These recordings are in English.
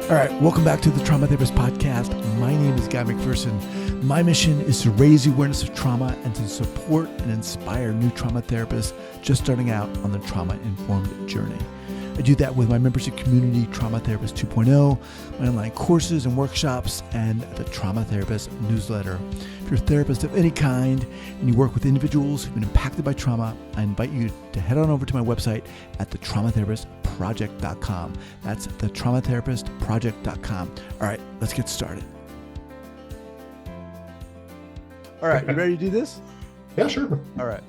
All right, welcome back to the Trauma Therapist Podcast. My name is Guy McPherson. My mission is to raise the awareness of trauma and to support and inspire new trauma therapists just starting out on the trauma-informed journey. I do that with my membership community, Trauma Therapist 2.0, my online courses and workshops, and the Trauma Therapist newsletter. If you're a therapist of any kind and you work with individuals who've been impacted by trauma, I invite you to head on over to my website at thetraumatherapistproject.com. That's thetraumatherapistproject.com. All right, let's get started. All right, you ready to do this? Yeah, sure. All right.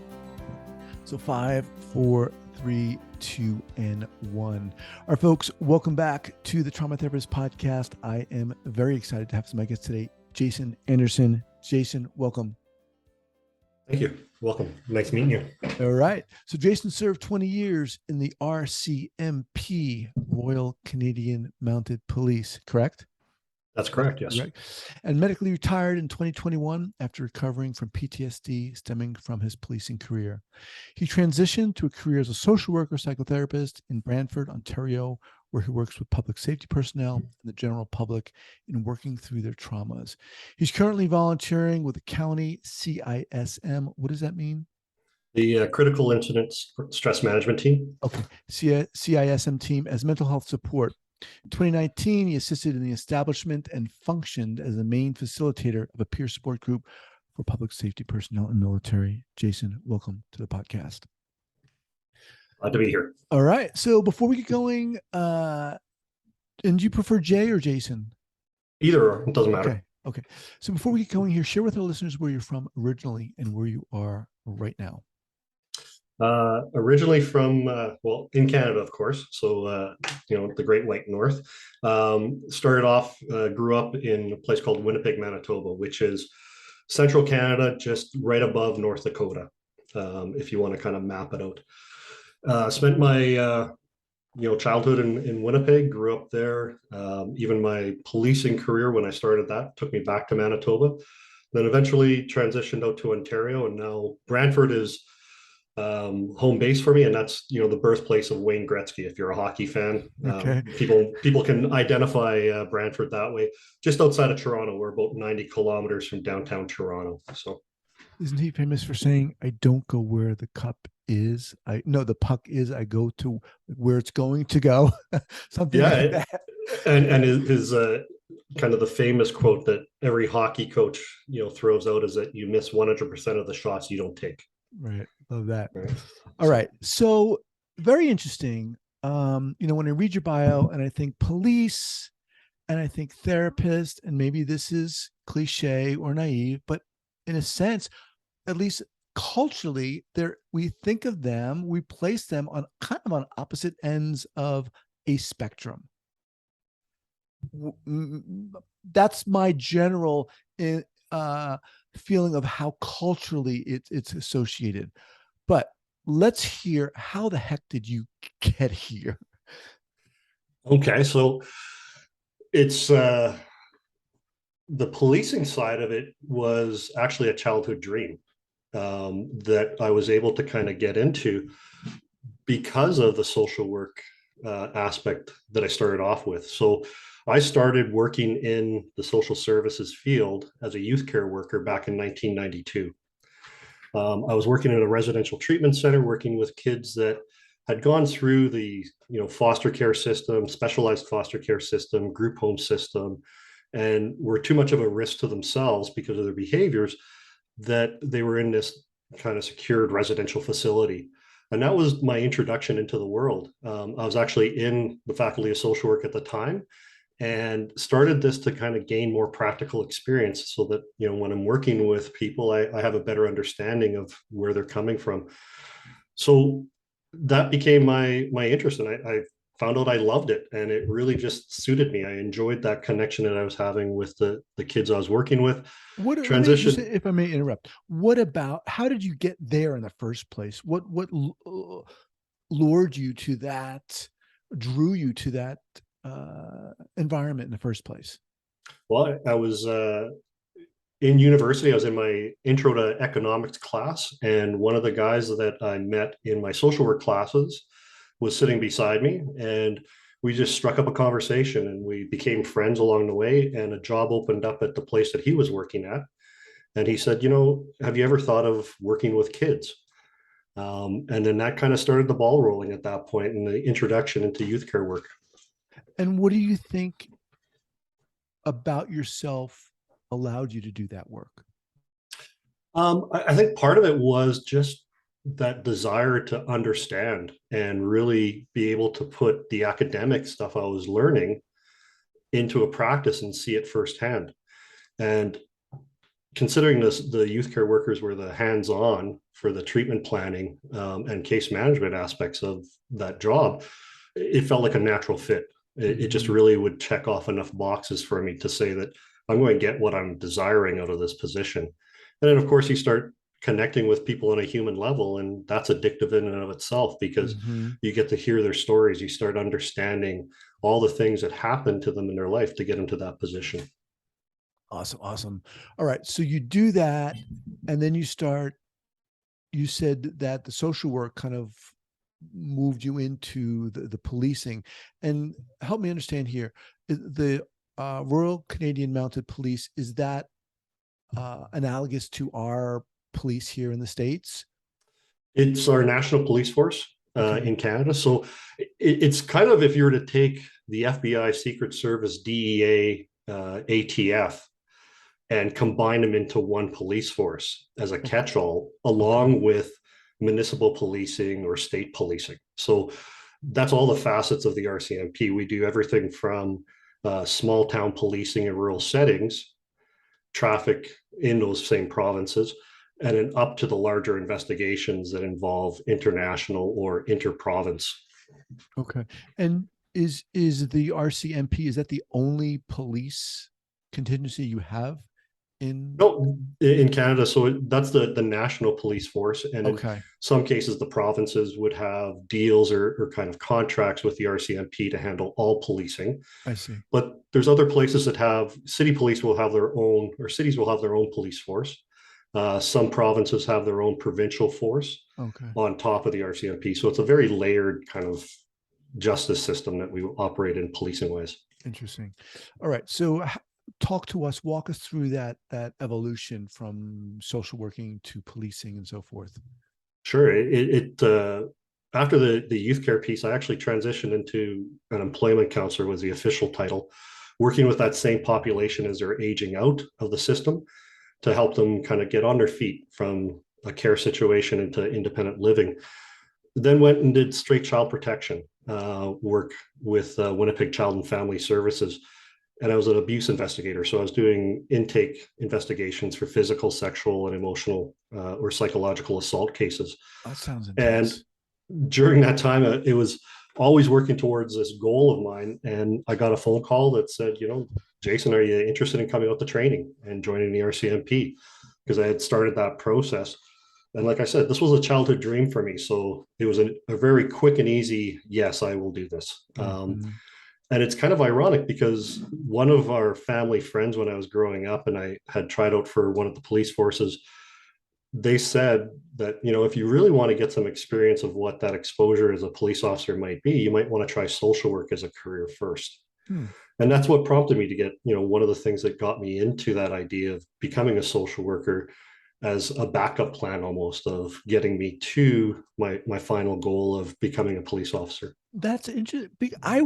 So 5, 4, 3, 2, and 1. All right, folks, welcome back to the Trauma Therapist Podcast. I am very excited to have some guests today. Jason Anderson. Jason, welcome. Thank you. Welcome. Nice meeting you. All right. So Jason served 20 years in the RCMP, Royal Canadian Mounted Police, correct? That's correct, yes. Correct. And medically retired in 2021 after recovering from PTSD stemming from his policing career. He transitioned to a career as a social worker, psychotherapist in Brantford, Ontario, where he works with public safety personnel and the general public in working through their traumas. He's currently volunteering with the county CISM. What does that mean? The Critical Incident Stress Management Team. Okay, CISM team as mental health support. In 2019, he assisted in the establishment and functioned as the main facilitator of a peer support group for public safety personnel and military. Jason, welcome to the podcast. Glad to be here. All right. So before we get going, and do you prefer Jay or Jason? Either or, it doesn't matter. Okay. So before we get going here, share with our listeners where you're from originally and where you are right now. Originally from, in Canada, of course. So, the Great White North. Started off, grew up in a place called Winnipeg, Manitoba, which is central Canada, just right above North Dakota, if you want to kind of map it out. Spent my, childhood in Winnipeg, grew up there. Even my policing career, when I started that, took me back to Manitoba. Then eventually transitioned out to Ontario, and now Brantford is home base for me, and that's the birthplace of Wayne Gretzky. If you're a hockey fan, Okay. People can identify Brantford that way. Just outside of Toronto, we're about 90 kilometers from downtown Toronto. So, isn't he famous for saying, "I don't go where the cup is. The puck is. I go to where it's going to go." Something like that. And his kind of the famous quote that every hockey coach throws out is that you miss 100% of the shots you don't take. Right. Love that. Right. All right. So very interesting. When I read your bio and I think police and I think therapist, and maybe this is cliche or naive, but in a sense, at least culturally, we think of them, we place them on kind of on opposite ends of a spectrum. That's my general feeling of how culturally it's associated. But let's hear, how the heck did you get here? Okay, so it's the policing side of it was actually a childhood dream that I was able to kind of get into because of the social work aspect that I started off with. So I started working in the social services field as a youth care worker back in 1992. I was working in a residential treatment center, working with kids that had gone through the foster care system, specialized foster care system, group home system, and were too much of a risk to themselves because of their behaviors that they were in this kind of secured residential facility. And that was my introduction into the world. I was actually in the faculty of social work at the time, and started this to kind of gain more practical experience so that, when I'm working with people, I have a better understanding of where they're coming from. So that became my interest, and I found out I loved it, and it really just suited me. I enjoyed that connection that I was having with the kids I was working with. If I may interrupt, how did you get there in the first place? What lured you to that, drew you to that environment in the first place? Well, I was in university. I was in my intro to economics class, and one of the guys that I met in my social work classes was sitting beside me, and we just struck up a conversation and we became friends along the way. And a job opened up at the place that he was working at. And he said, have you ever thought of working with kids? And then that kind of started the ball rolling at that point in the introduction into youth care work. And what do you think about yourself allowed you to do that work? I think part of it was just that desire to understand and really be able to put the academic stuff I was learning into a practice and see it firsthand. And considering this, the youth care workers were the hands-on for the treatment planning and case management aspects of that job, it felt like a natural fit. It just really would check off enough boxes for me to say that I'm going to get what I'm desiring out of this position. And then, of course, you start connecting with people on a human level, and that's addictive in and of itself because you get to hear their stories. You start understanding all the things that happened to them in their life to get them to that position. Awesome. Awesome. All right. So you do that, and then you said that the social work kind of moved you into the policing. And help me understand here, the Royal Canadian Mounted Police, is that analogous to our police here in the States? It's our national police force in Canada. So it's kind of, if you were to take the FBI, Secret Service, DEA, ATF, and combine them into one police force as a catch-all, along with municipal policing or state policing. So that's all the facets of the RCMP. We do everything from small town policing in rural settings, traffic in those same provinces, and then up to the larger investigations that involve international or inter-province. Okay. And is the RCMP, is that the only police contingency you have in Canada? So that's the national police force, and in some cases the provinces would have deals or kind of contracts with the RCMP to handle all policing. I see. But there's other places that have, city police will have their own, or cities will have their own police force. Some provinces have their own provincial force on top of the RCMP. So it's a very layered kind of justice system that we operate in policing wise. Interesting. All right. So walk us through that evolution from social working to policing and so forth. Sure. After the youth care piece, I actually transitioned into an employment counselor, was the official title, working with that same population as they're aging out of the system to help them kind of get on their feet from a care situation into independent living. Then went and did straight child protection work with Winnipeg Child and Family Services. And I was an abuse investigator. So I was doing intake investigations for physical, sexual, and emotional or psychological assault cases. That sounds intense. And during that time, it was always working towards this goal of mine. And I got a phone call that said, Jason, are you interested in coming out to training and joining the RCMP? Because I had started that process. And like I said, this was a childhood dream for me. So it was a very quick and easy, yes, I will do this. And it's kind of ironic because one of our family friends, when I was growing up and I had tried out for one of the police forces, they said that, if you really want to get some experience of what that exposure as a police officer might be, you might want to try social work as a career first. And that's what prompted me to get, one of the things that got me into that idea of becoming a social worker as a backup plan, almost, of getting me to my final goal of becoming a police officer. That's interesting. I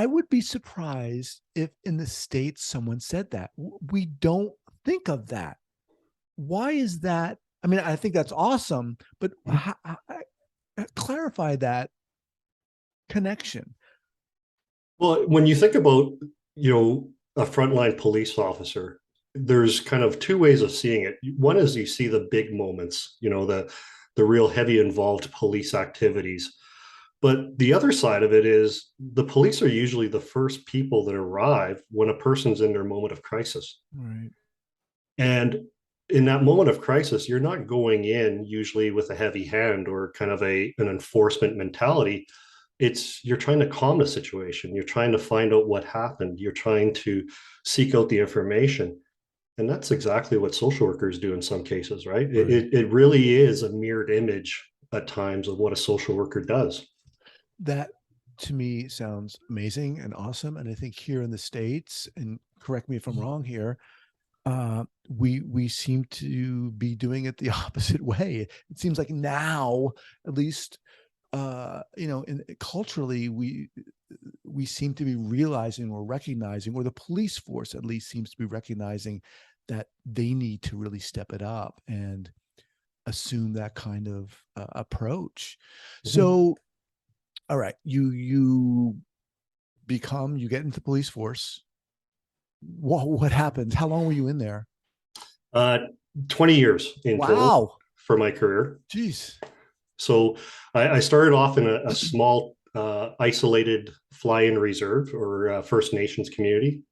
would be surprised if in the States someone said that. We don't think of that. Why is that? I mean, I think that's awesome, but clarify that connection. Well, when you think about, a frontline police officer, there's kind of two ways of seeing it. One is you see the big moments, the real heavy involved police activities. But the other side of it is the police are usually the first people that arrive when a person's in their moment of crisis. Right. And in that moment of crisis, you're not going in usually with a heavy hand or kind of an enforcement mentality. You're trying to calm the situation. You're trying to find out what happened. You're trying to seek out the information. And that's exactly what social workers do in some cases, right? It really is a mirrored image at times of what a social worker does. That to me sounds amazing and awesome. And I think here in the States, and correct me if I'm wrong here, we seem to be doing it the opposite way. It seems like now, at least, culturally, we seem to be realizing or recognizing, or the police force at least seems to be recognizing that they need to really step it up and assume that kind of approach. Mhm. So, all right, you get into the police force. What happened? How long were you in there? Uh, 20 years in total Wow. for my career. Jeez. So I started off in a small, isolated fly-in reserve or First Nations community,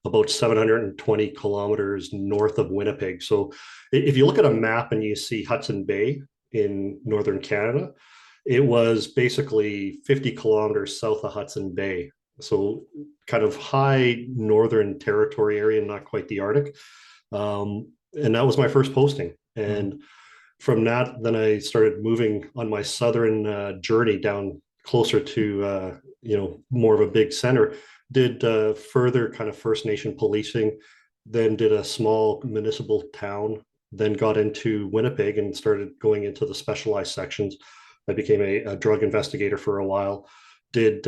about 720 kilometers north of Winnipeg. So if you look at a map and you see Hudson Bay in northern Canada, it was basically 50 kilometers south of Hudson Bay. So kind of high northern territory area, not quite the Arctic. And that was my first posting. Mm. And from that, then I started moving on my southern journey down closer to more of a big center. Did further kind of First Nation policing, then did a small municipal town, then got into Winnipeg and started going into the specialized sections. I became a drug investigator for a while. Did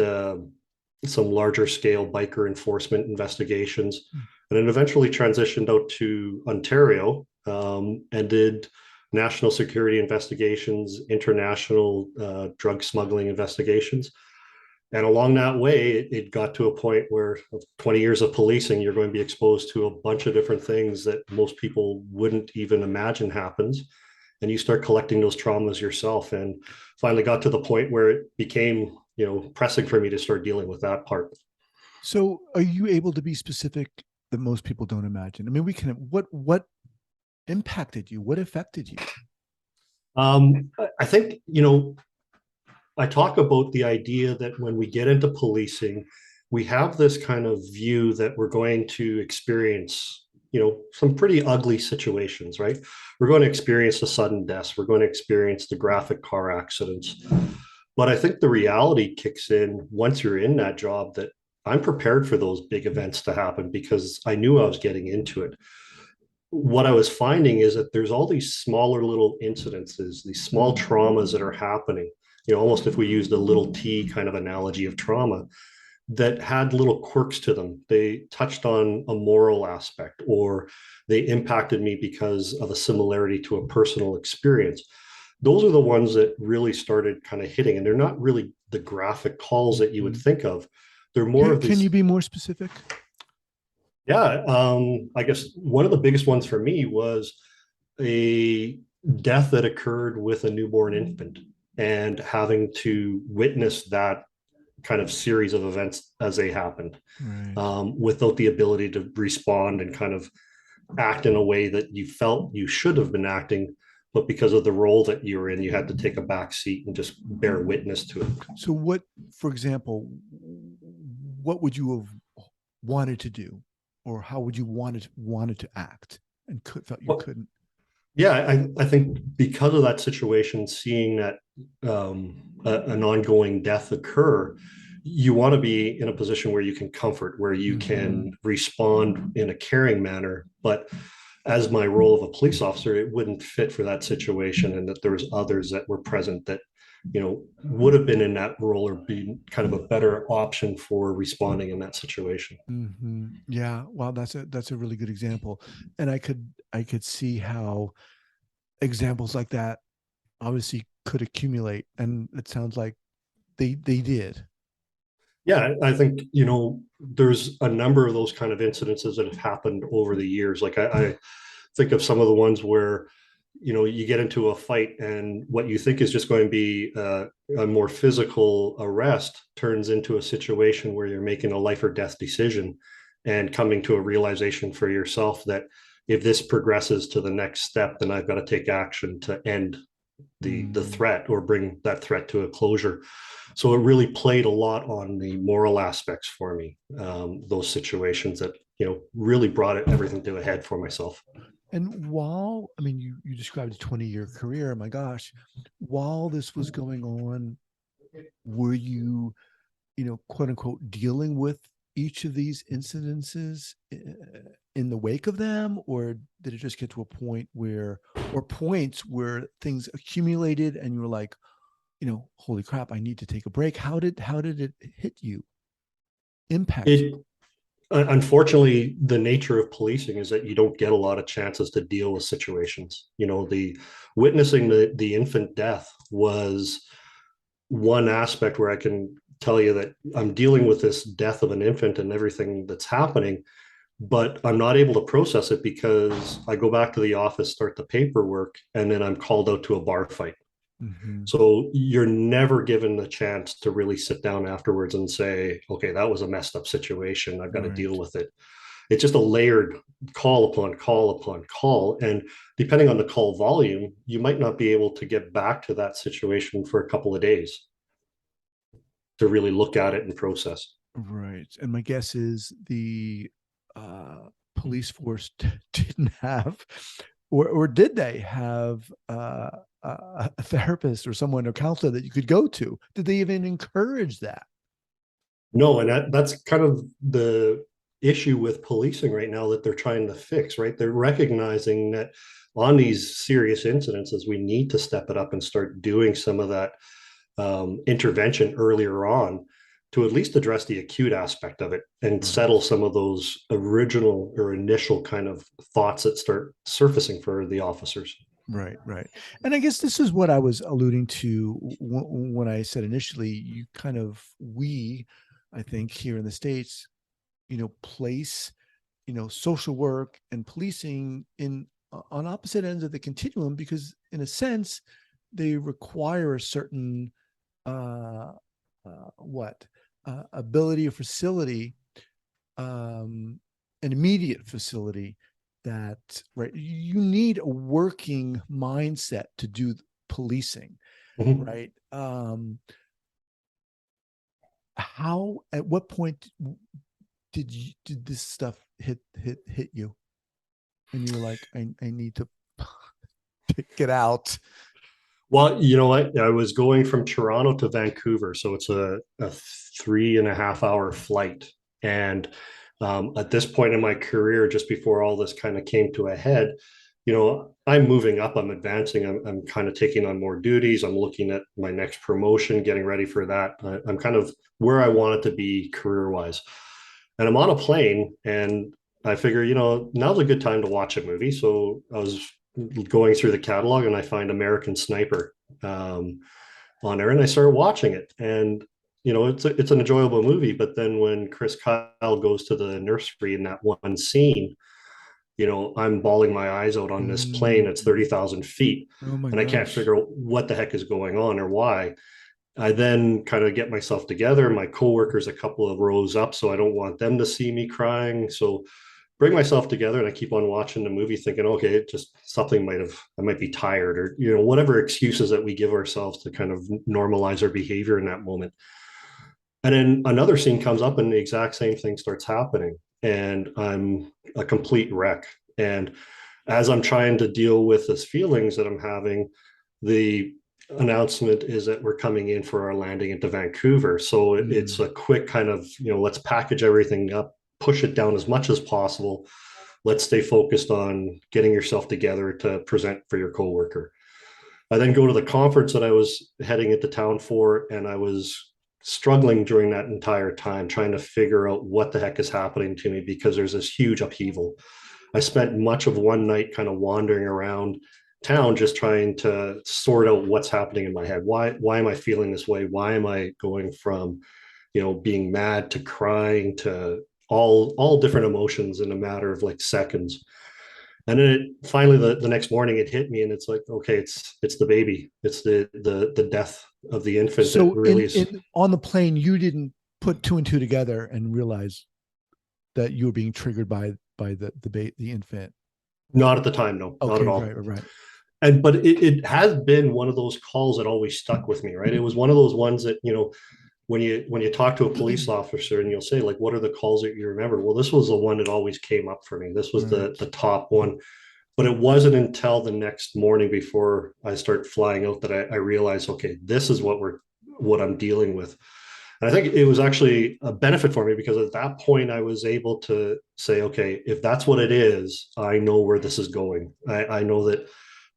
some larger scale biker enforcement investigations, and then eventually transitioned out to Ontario and did national security investigations, international drug smuggling investigations. And along that way, it got to a point where 20 years of policing, you're going to be exposed to a bunch of different things that most people wouldn't even imagine happens. And you start collecting those traumas yourself. And finally got to the point where it became, pressing for me to start dealing with that part. So, are you able to be specific that most people don't imagine? I mean, we can. What impacted you? What affected you? I think, I talk about the idea that when we get into policing, we have this kind of view that we're going to experience, some pretty ugly situations, right? We're going to experience the sudden deaths. We're going to experience the graphic car accidents. But I think the reality kicks in once you're in that job that I'm prepared for those big events to happen because I knew I was getting into it. What I was finding is that there's all these smaller little incidences, these small traumas that are happening, almost if we used a little t kind of analogy of trauma, that had little quirks to them. They touched on a moral aspect, or they impacted me because of a similarity to a personal experience. Those are the ones that really started kind of hitting, and they're not really the graphic calls that you would Mhm. think of. They're more of Can you these. be more specific? Yeah, I guess one of the biggest ones for me was a death that occurred with a newborn infant and having to witness that kind of series of events as they happened, Right. without the ability to respond and kind of act in a way that you felt you should have been acting, but because of the role that you were in, you had to take a back seat and just bear witness to it. So, what, for example, what would you have wanted to do, or how would you wanted to act, and felt you Well, couldn't? yeah, I think because of that situation, seeing that an ongoing death occur, you want to be in a position where you can comfort, where you Mm-hmm. can respond in a caring manner. But as my role of a police officer, it wouldn't fit for that situation, and that there was others that were present that would have been in that role or be kind of a better option for responding in that situation. Mm-hmm. Yeah. Wow. That's a really good example, and I could see how examples like that obviously could accumulate, and it sounds like they did. Yeah, I think there's a number of those kind of incidences that have happened over the years. Like I think of some of the ones where you get into a fight and what you think is just going to be a more physical arrest turns into a situation where you're making a life or death decision and coming to a realization for yourself that if this progresses to the next step, then I've got to take action to end the Mm. threat or bring that threat to a closure. So it really played a lot on the moral aspects for me. Those situations that really brought everything to a head for myself. And while, I mean, you described a 20-year career, my gosh, while this was going on, were you, quote unquote, dealing with each of these incidences in the wake of them, or did it just get to a point where, or points where things accumulated and you were like, holy crap, I need to take a break? How did it hit you, impact you? It unfortunately, the nature of policing is that you don't get a lot of chances to deal with situations. The witnessing the infant death was one aspect where I can tell you that I'm dealing with this death of an infant and everything that's happening, but I'm not able to process it because I go back to the office, start the paperwork, and then I'm called out to a bar fight. Mm-hmm. So you're never given the chance to really sit down afterwards and say, okay, that was a messed up situation. I've got to deal Right. with it. It's just a layered call upon call upon call. And depending on the call volume, you might not be able to get back to that situation for a couple of days to really look at it and process. Right. And my guess is the police force didn't have, or did they have a therapist or someone, a counselor that you could go to? Did they even encourage that? No, and that's kind of the issue with policing right now that they're trying to fix, right? They're recognizing that on these serious incidences, we need to step it up and start doing some of that intervention earlier on to at least address the acute aspect of it and Right. settle some of those original or initial kind of thoughts that start surfacing for the officers. Right, right. And I guess this is what I was alluding to when I said initially, you kind of, I think here in the States, place, social work and policing in on opposite ends of the continuum, because in a sense, they require a certain uh, what ability or facility, an immediate facility, that, right, you need a working mindset to do policing, Mm-hmm. right? How, at what point did this stuff hit you and you were like, I need to get out? Well, what? I was going from Toronto to Vancouver, so it's a 3.5 hour flight. And at this point in my career, just before all this kind of came to a head, I'm moving up, I'm advancing, I'm kind of taking on more duties. I'm looking at my next promotion, getting ready for that. I'm kind of where I want it to be career wise. And I'm on a plane and I figure, now's a good time to watch a movie. So I was going through the catalog and I find American Sniper on there and I started watching it. And it's an enjoyable movie. But then when Chris Kyle goes to the nursery in that one scene, I'm bawling my eyes out on this plane that's Mm. 30,000 feet, Oh my and I can't gosh. figure out what the heck is going on or why. I then kind of get myself together. My coworkers a couple of rows up, so I don't want them to see me crying. So bring myself together and I keep on watching the movie thinking, okay, it just something I might be tired or, whatever excuses that we give ourselves to kind of normalize our behavior in that moment. And then another scene comes up and the exact same thing starts happening. And I'm a complete wreck. And as I'm trying to deal with this feelings that I'm having, the announcement is that we're coming in for our landing into Vancouver. So it's Mm. a quick kind of, let's package everything up, push it down as much as possible. Let's stay focused on getting yourself together to present for your coworker. I then go to the conference that I was heading into town for, and I was struggling during that entire time trying to figure out what the heck is happening to me because there's this huge upheaval. I spent much of one night kind of wandering around town just trying to sort out what's happening in my head. Why am I feeling this way? Why am I going from, being mad to crying to all different emotions in a matter of like seconds? And then finally the next morning it hit me and it's like, okay, it's the baby. It's the death of the infant that So really in is. on the plane, you didn't put two and two together and realize that you were being triggered by the infant. Not at the time, no, not at Okay, right, all. right, right. And but it has been one of those calls that always stuck with me, right? It was one of those ones that, when you talk to a police officer and you'll say, like, what are the calls that you remember? Well, this was the one that always came up for me. This was Right. the top one. But it wasn't until the next morning before I start flying out that I realized, okay, this is what what I'm dealing with. And I think it was actually a benefit for me because at that point I was able to say, okay, if that's what it is, I know where this is going. I know that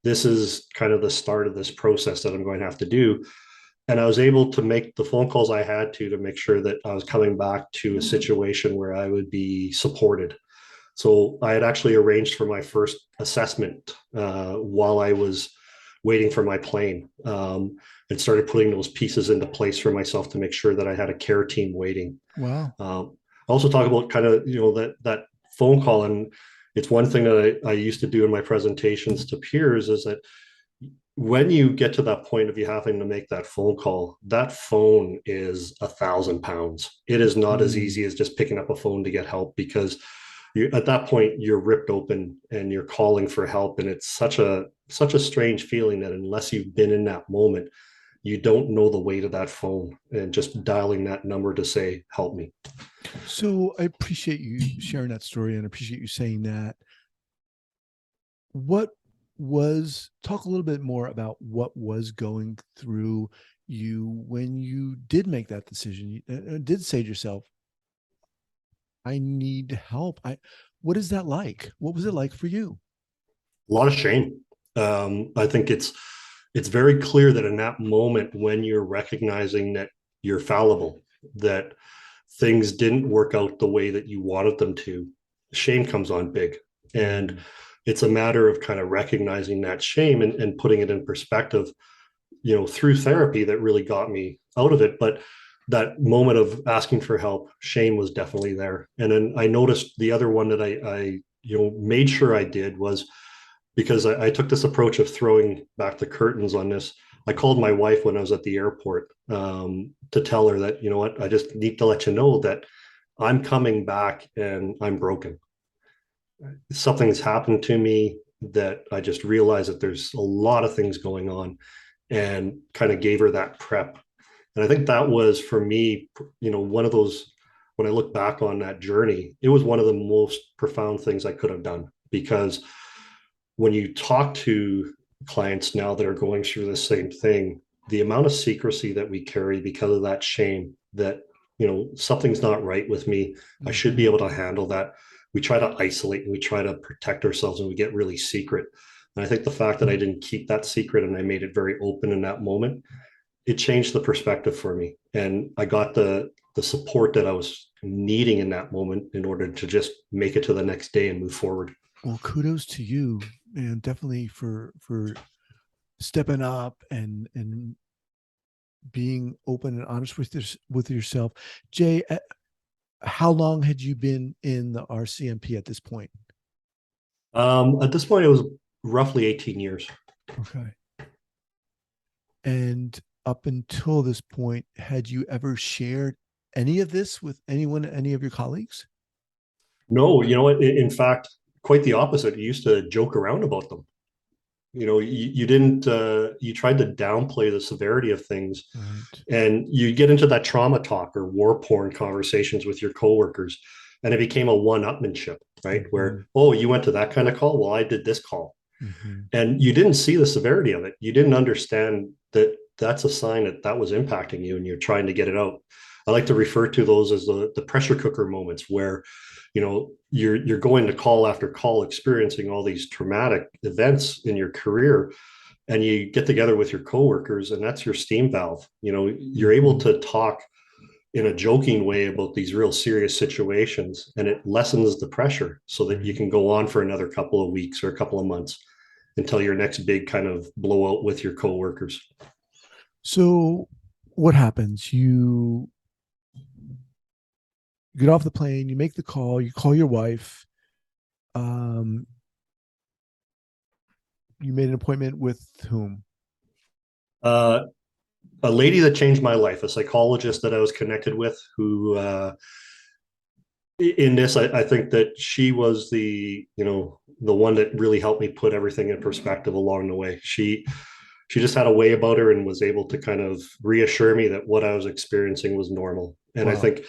this is kind of the start of this process that I'm going to have to do. And I was able to make the phone calls I had to make sure that I was coming back to a situation where I would be supported. So I had actually arranged for my first assessment while I was waiting for my plane, and started putting those pieces into place for myself to make sure that I had a care team waiting. Wow. I also talk about kind of, that phone call. And it's one thing that I used to do in my presentations to peers is that when you get to that point of you having to make that phone call, that phone is 1,000 pounds. It is not as easy as just picking up a phone to get help, because at that point you're ripped open and you're calling for help. And it's such a strange feeling that unless you've been in that moment, you don't know the weight of that phone and just dialing that number to say, help me. So I appreciate you sharing that story and appreciate you saying that. Talk a little bit more about what was going through you when you did make that decision. You did say to yourself, I need help. What is that like? What was it like for you? A lot of shame. I think it's very clear that in that moment, when you're recognizing that you're fallible, that things didn't work out the way that you wanted them to, shame comes on big. And it's a matter of kind of recognizing that shame and putting it in perspective, through therapy that really got me out of it. But that moment of asking for help, shame was definitely there. And then I noticed the other one that I made sure I did was, because I took this approach of throwing back the curtains on this. I called my wife when I was at the airport, to tell her that, what, I just need to let you know that I'm coming back and I'm broken. Something's happened to me that I just realized that there's a lot of things going on, and kind of gave her that prep. And I think that was for me, one of those, when I look back on that journey, it was one of the most profound things I could have done. Because when you talk to clients now that are going through the same thing, the amount of secrecy that we carry because of that shame that, something's not right with me, I should be able to handle that. We try to isolate and we try to protect ourselves, and we get really secret. And I think the fact that I didn't keep that secret and I made it very open in that moment, it changed the perspective for me. And I got the support that I was needing in that moment in order to just make it to the next day and move forward. Well, kudos to you, man, definitely for stepping up and being open and honest with yourself. Jay, how long had you been in the RCMP at this point? At this point, it was roughly 18 years. Okay. And up until this point, had you ever shared any of this with anyone, any of your colleagues? No, in fact, quite the opposite. You used to joke around about them. You didn't, you tried to downplay the severity of things. Right. And you get into that trauma talk or war porn conversations with your coworkers, and it became a one-upmanship, right? Mm-hmm. Where, oh, you went to that kind of call? Well, I did this call. Mm-hmm. And you didn't see the severity of it. You didn't understand that that's a sign that that was impacting you and you're trying to get it out. I like to refer to those as the pressure cooker moments where, you're going to call after call, experiencing all these traumatic events in your career, and you get together with your coworkers, and that's your steam valve. You're able to talk in a joking way about these real serious situations, and it lessens the pressure so that you can go on for another couple of weeks or a couple of months until your next big kind of blowout with your coworkers. So what happens? You get off the plane, you make the call, you call your wife. You made an appointment with whom? A lady that changed my life, a psychologist that I was connected with, who in this, I think that she was the one that really helped me put everything in perspective along the way. She just had a way about her and was able to kind of reassure me that what I was experiencing was normal. And wow. I think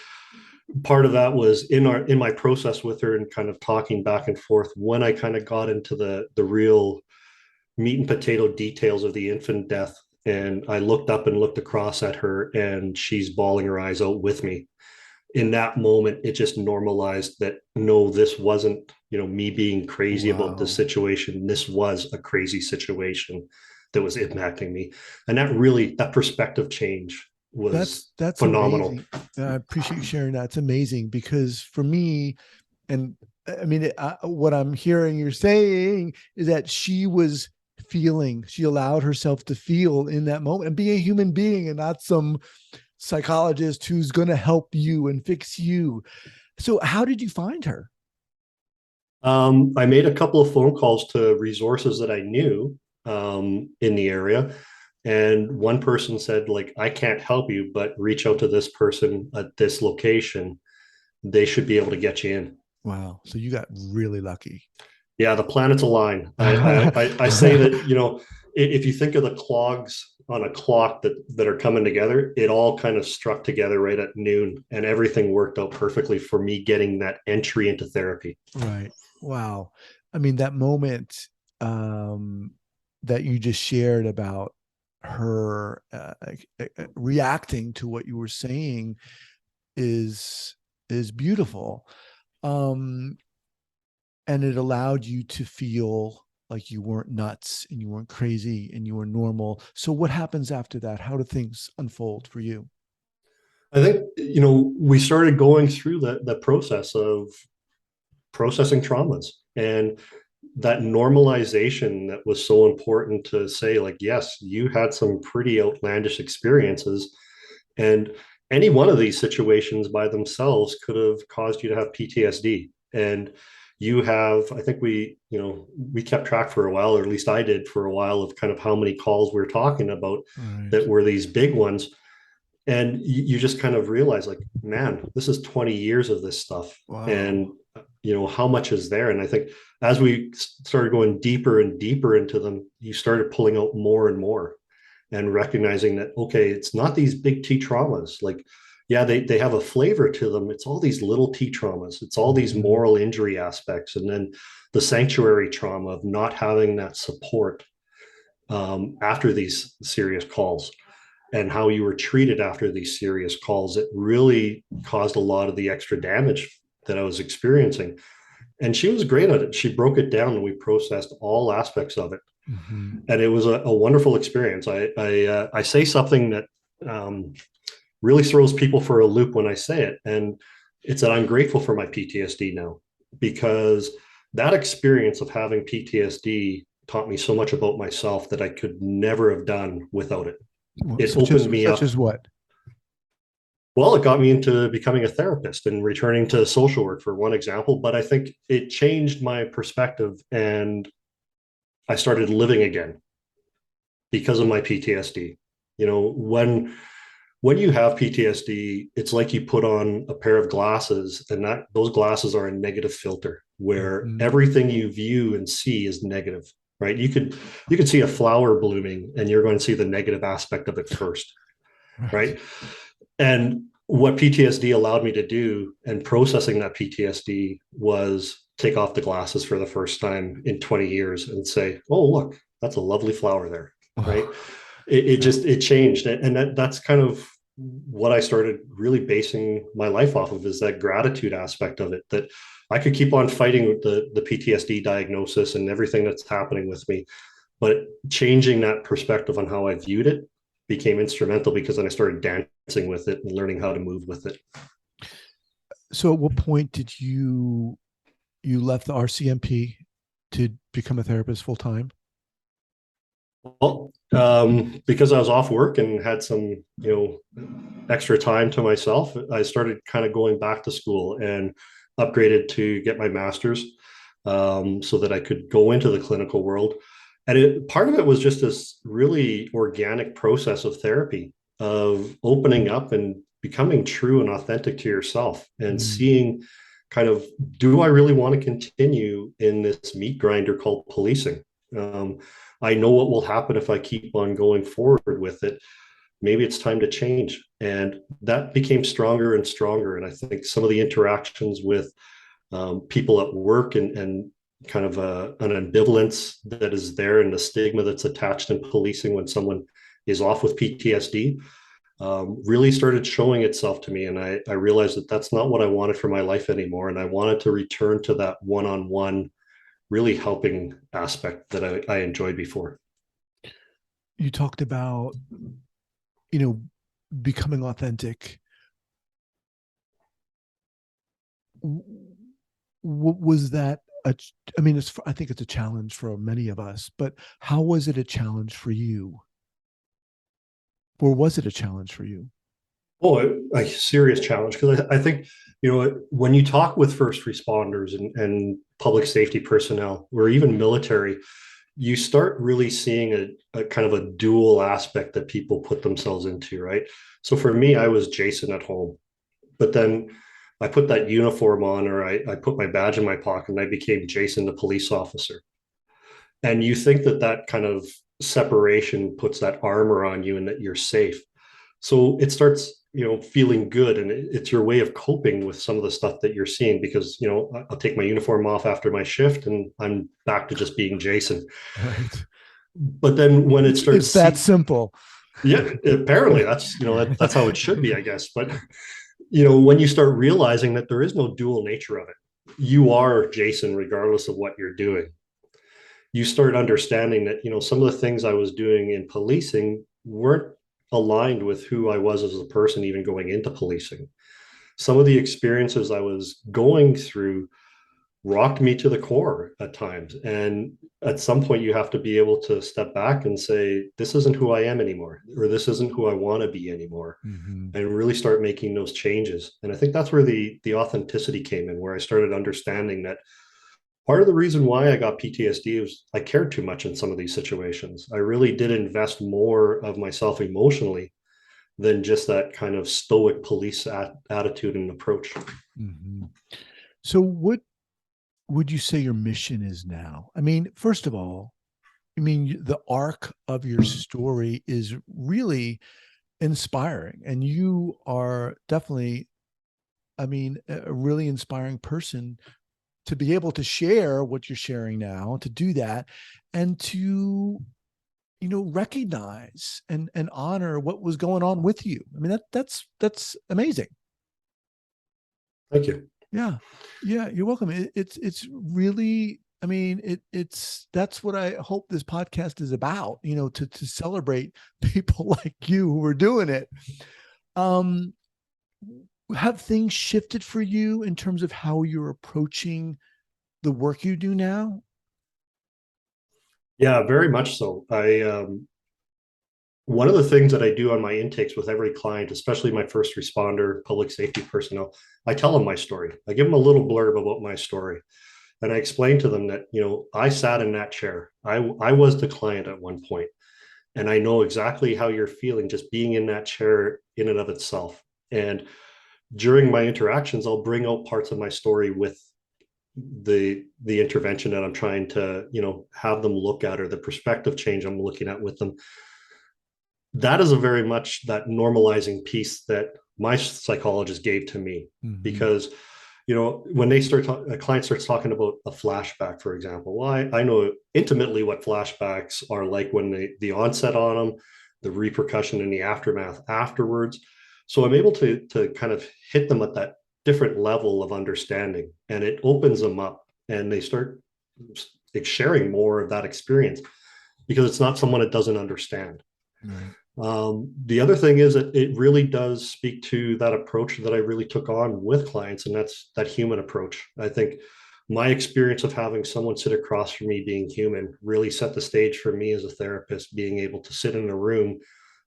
part of that was in my process with her and kind of talking back and forth, when I kind of got into the real meat and potato details of the infant death and I looked up and looked across at her, and she's bawling her eyes out with me. In that moment, it just normalized that no, this wasn't, me being crazy about the Wow. situation. This was a crazy situation that was impacting me. And that perspective change was That's phenomenal. amazing. I appreciate you sharing that. It's amazing because for me, and I mean, what I'm hearing you're saying is that she was feeling, she allowed herself to feel in that moment and be a human being and not some psychologist who's going to help you and fix you. So, how did you find her? I made a couple of phone calls to resources that I knew in the area. And one person said, like, I can't help you, but reach out to this person at this location. They should be able to get you in. Wow. So, you got really lucky. Yeah, the planets align. I say that, if you think of the clogs on a clock that are coming together, it all kind of struck together right at noon, and everything worked out perfectly for me getting that entry into therapy. Right. Wow. I mean, that moment that you just shared about her reacting to what you were saying is beautiful. Um, and it allowed you to feel like you weren't nuts and you weren't crazy and you were normal. So what happens after that? How do things unfold for you? I think, we started going through the process of processing traumas, and that normalization that was so important to say, like, yes, you had some pretty outlandish experiences, and any one of these situations by themselves could have caused you to have PTSD. And I think we kept track for a while, or at least I did for a while, of kind of how many calls we're talking about Right. that were these big ones. And you just kind of realize, like, man, this is 20 years of this stuff. Wow. And how much is there? And I think as we started going deeper and deeper into them, you started pulling out more and more, and recognizing that, okay, it's not these big T traumas. Like, yeah, they have a flavor to them. It's all these little T traumas. It's all these Mhm. moral injury aspects. And then the sanctuary trauma of not having that support after these serious calls, and how you were treated after these serious calls. It really caused a lot of the extra damage that I was experiencing. And she was great at it. She broke it down, and we processed all aspects of it. Mhm. And it was a wonderful experience. I say something that um, really throws people for a loop when I say it. And it's that I'm grateful for my PTSD now, because that experience of having PTSD taught me so much about myself that I could never have done without it. Well, It opened me such up. as what? Well, it got me into becoming a therapist and returning to social work, for one example. But I think it changed my perspective, and I started living again because of my PTSD. When you have PTSD, it's like you put on a pair of glasses, and that those glasses are a negative filter where Mhm. everything you view and see is negative, right? You could see a flower blooming, and you're going to see the negative aspect of it first, Right. right? And what PTSD allowed me to do, and processing that PTSD, was take off the glasses for the first time in 20 years and say, oh, look, that's a lovely flower there, right? It changed. And that's kind of what I started really basing my life off of, is that gratitude aspect of it, that I could keep on fighting with the PTSD diagnosis and everything that's happening with me. But changing that perspective on how I viewed it became instrumental, because then I started dancing with it and learning how to move with it. So at what point did you left the RCMP to become a therapist full time? Well, because I was off work and had some, extra time to myself, I started kind of going back to school and upgraded to get my master's, so that I could go into the clinical world. And part of it was just this really organic process of therapy, of opening up and becoming true and authentic to yourself, and Mm. seeing kind of, do I really want to continue in this meat grinder called policing? Um, I know what will happen if I keep on going forward with it. Maybe it's time to change. And that became stronger and stronger. And I think some of the interactions with people at work, and kind of an ambivalence that is there, and the stigma that's attached in policing when someone is off with PTSD really started showing itself to me. And I realized that that's not what I wanted for my life anymore. And I wanted to return to that one-on-one, really helping aspect that I enjoyed before. You talked about, becoming authentic. Was that I think it's a challenge for many of us, but how was it a challenge for you? Or was it a challenge for you? Oh, a serious challenge, because I think, when you talk with first responders and public safety personnel or even military, you start really seeing a kind of a dual aspect that people put themselves into, right? So for me, I was Jason at home, but then I put that uniform on, or I put my badge in my pocket, and I became Jason, the police officer. And you think that that kind of separation puts that armor on you and that you're safe. So it starts, feeling good, and it's your way of coping with some of the stuff that you're seeing, because, I'll take my uniform off after my shift and I'm back to just being Jason. Right. But then when it starts, It's that simple. yeah, apparently that's how it should be, I guess. But when you start realizing that there is no dual nature of it, you are Jason regardless of what you're doing. You start understanding that, some of the things I was doing in policing weren't aligned with who I was as a person, even going into policing. Some of the experiences I was going through rocked me to the core at times. And at some point, you have to be able to step back and say, this isn't who I am anymore, or this isn't who I want to be anymore, Mm-hmm. and really start making those changes. And I think that's where the authenticity came in, where I started understanding that part of the reason why I got PTSD was I cared too much in some of these situations. I really did invest more of myself emotionally than just that kind of stoic police attitude and approach. Mm-hmm. So what would you say your mission is now? I mean, first of all, the arc of your story is really inspiring, and you are definitely, a really inspiring person to be able to share what you're sharing now, to do that, and to recognize and honor what was going on with you. I mean, that's amazing. Thank you. Yeah, you're welcome. It's really, that's what I hope this podcast is about, to celebrate people like you who are doing it. Have things shifted for you in terms of how you're approaching the work you do now? Yeah, very much so. One of the things that I do on my intakes with every client, especially my first responder, public safety personnel, I tell them my story. I give them a little blurb about my story. And I explain to them that, I sat in that chair. I was the client at one point, and I know exactly how you're feeling just being in that chair in and of itself. And during my interactions, I'll bring out parts of my story with the intervention that I'm trying to, have them look at, or the perspective change I'm looking at with them. That is a very much that normalizing piece that my psychologist gave to me. Mm-hmm. Because when a client starts talking about a flashback, for example, well, I know intimately what flashbacks are like, when the onset on them, the repercussion and the aftermath afterwards. So I'm able to kind of hit them at that different level of understanding, and it opens them up, and they start sharing more of that experience, because it's not someone that doesn't understand. Right. The other thing is that it really does speak to that approach that I really took on with clients, and that's that human approach. I think my experience of having someone sit across from me being human really set the stage for me as a therapist, being able to sit in a room,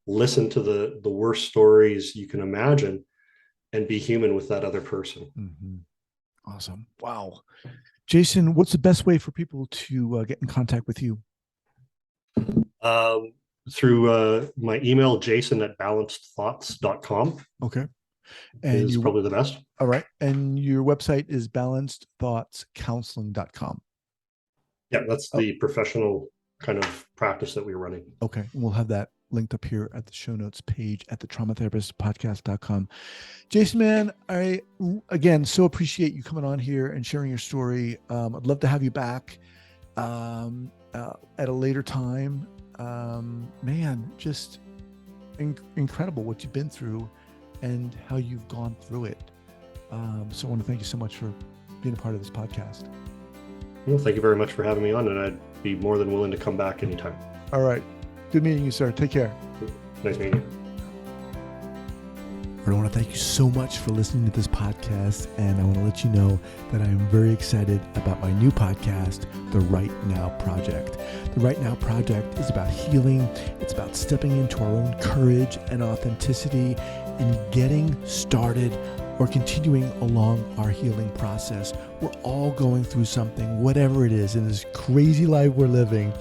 listen to the worst stories you can imagine, and be human with that other person. Mm-hmm. Awesome. Wow. Jason, what's the best way for people to get in contact with you? Through my email, jason@balancedthoughts.com. Okay. And is probably the best. All right. And your website is balancedthoughtscounseling.com. Yeah, that's the professional kind of practice that we're running. Okay. We'll have that linked up here at the show notes page at the traumatherapistpodcast.com. Jason, man, I, again, so appreciate you coming on here and sharing your story. I'd love to have you back at a later time. Man, just incredible what you've been through and how you've gone through it. So I want to thank you so much for being a part of this podcast. Well, thank you very much for having me on, and I'd be more than willing to come back anytime. All right. Good meeting you, sir. Take care. Nice meeting you. I want to thank you so much for listening to this podcast, and I want to let you know that I am very excited about my new podcast, The Right Now Project. The Right Now Project is about healing. It's about stepping into our own courage and authenticity and getting started or continuing along our healing process. We're all going through something, whatever it is, in this crazy life we're living.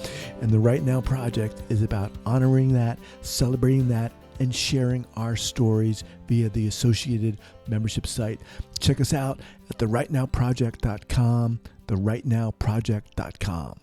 And the Right Now Project is about honoring that, celebrating that, and sharing our stories via the associated membership site. Check us out at therightnowproject.com, therightnowproject.com.